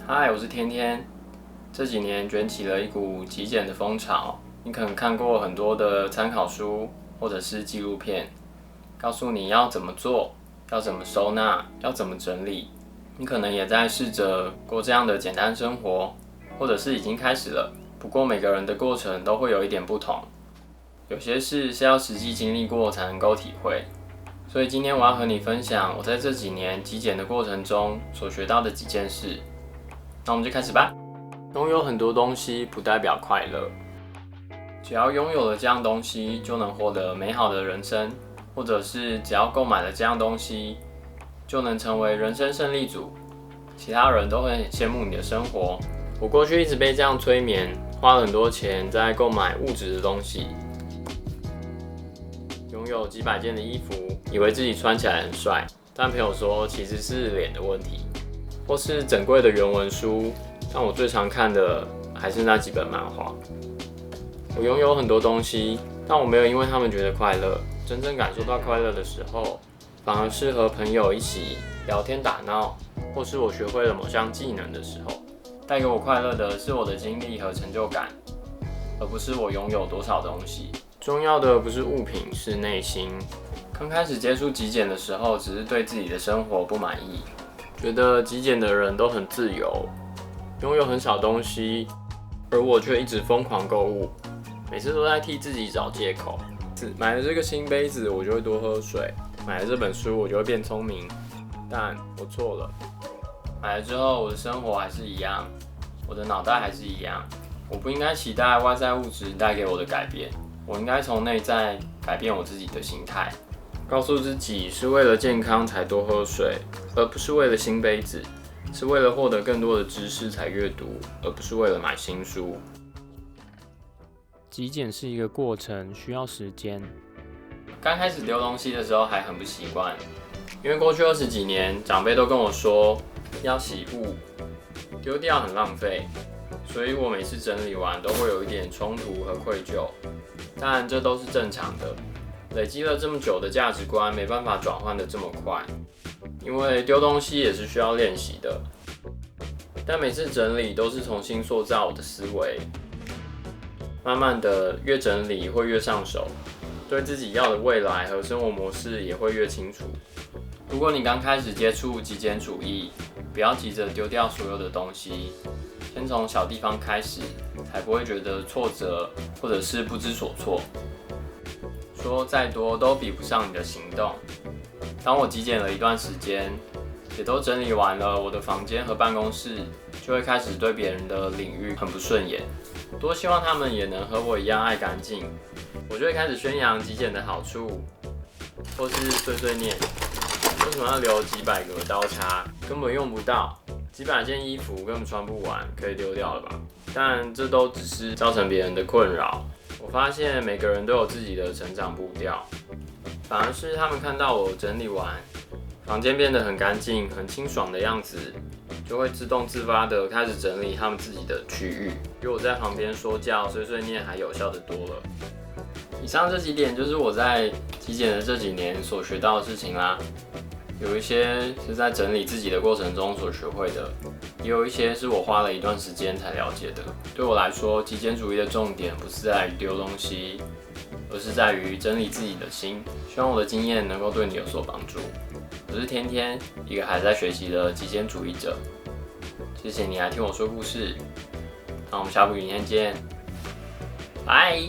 嗨，我是天天。这几年卷起了一股极简的风潮，你可能看过很多的参考书或者是纪录片，告诉你要怎么做，要怎么收纳，要怎么整理。你可能也在试着过这样的简单生活，或者是已经开始了。不过每个人的过程都会有一点不同，有些事是要实际经历过才能够体会。所以今天我要和你分享我在这几年极简的过程中所学到的几件事。那我们就开始吧。拥有很多东西不代表快乐，只要拥有了这样东西，就能获得美好的人生，或者是只要购买了这样东西，就能成为人生胜利组。其他人都会很羡慕你的生活。我过去一直被这样催眠，花了很多钱在购买物质的东西，拥有几百件的衣服，以为自己穿起来很帅，但朋友说其实是脸的问题。或是整柜的原文书，但我最常看的还是那几本漫画。我拥有很多东西，但我没有因为他们觉得快乐。真正感受到快乐的时候，反而是和朋友一起聊天打闹，或是我学会了某项技能的时候。带给我快乐的是我的经历和成就感，而不是我拥有多少东西。重要的不是物品，是内心。刚开始接触极简的时候，只是对自己的生活不满意，觉得极简的人都很自由，拥有很少东西，而我却一直疯狂购物，每次都在替自己找借口。买了这个新杯子，我就会多喝水；买了这本书，我就会变聪明。但我错了，买了之后，我的生活还是一样，我的脑袋还是一样。我不应该期待外在物质带给我的改变，我应该从内在改变我自己的心态。告诉自己是为了健康才多喝水，而不是为了新杯子；是为了获得更多的知识才阅读，而不是为了买新书。极简是一个过程，需要时间。刚开始丢东西的时候还很不习惯，因为过去20几年，长辈都跟我说要惜物，丢掉很浪费，所以我每次整理完都会有一点冲突和愧疚。当然，这都是正常的。累积了这么久的价值观，没办法转换的这么快，因为丢东西也是需要练习的。但每次整理都是重新塑造我的思维，慢慢的越整理会越上手，对自己要的未来和生活模式也会越清楚。如果你刚开始接触极简主义，不要急着丢掉所有的东西，先从小地方开始，才不会觉得挫折或者是不知所措。说再多都比不上你的行动。当我极简了一段时间，也都整理完了我的房间和办公室，就会开始对别人的领域很不顺眼，多希望他们也能和我一样爱干净。我就会开始宣扬极简的好处，或是碎碎念，为什么要留几百个刀叉，根本用不到，几百件衣服根本穿不完，可以丢掉了吧？但这都只是造成别人的困扰。我发现每个人都有自己的成长步调，反而是他们看到我整理完，房间变得很干净、很清爽的样子，就会自动自发的开始整理他们自己的区域，比我在旁边说教、碎碎念还有效的多了。以上这几点就是我在极简的这几年所学到的事情啦。有一些是在整理自己的过程中所学会的，也有一些是我花了一段时间才了解的。对我来说，极简主义的重点不是在于丢东西，而是在于整理自己的心。希望我的经验能够对你有所帮助。我是天天，一个还在学习的极简主义者。谢谢你来听我说故事，那我们下部影片见，拜。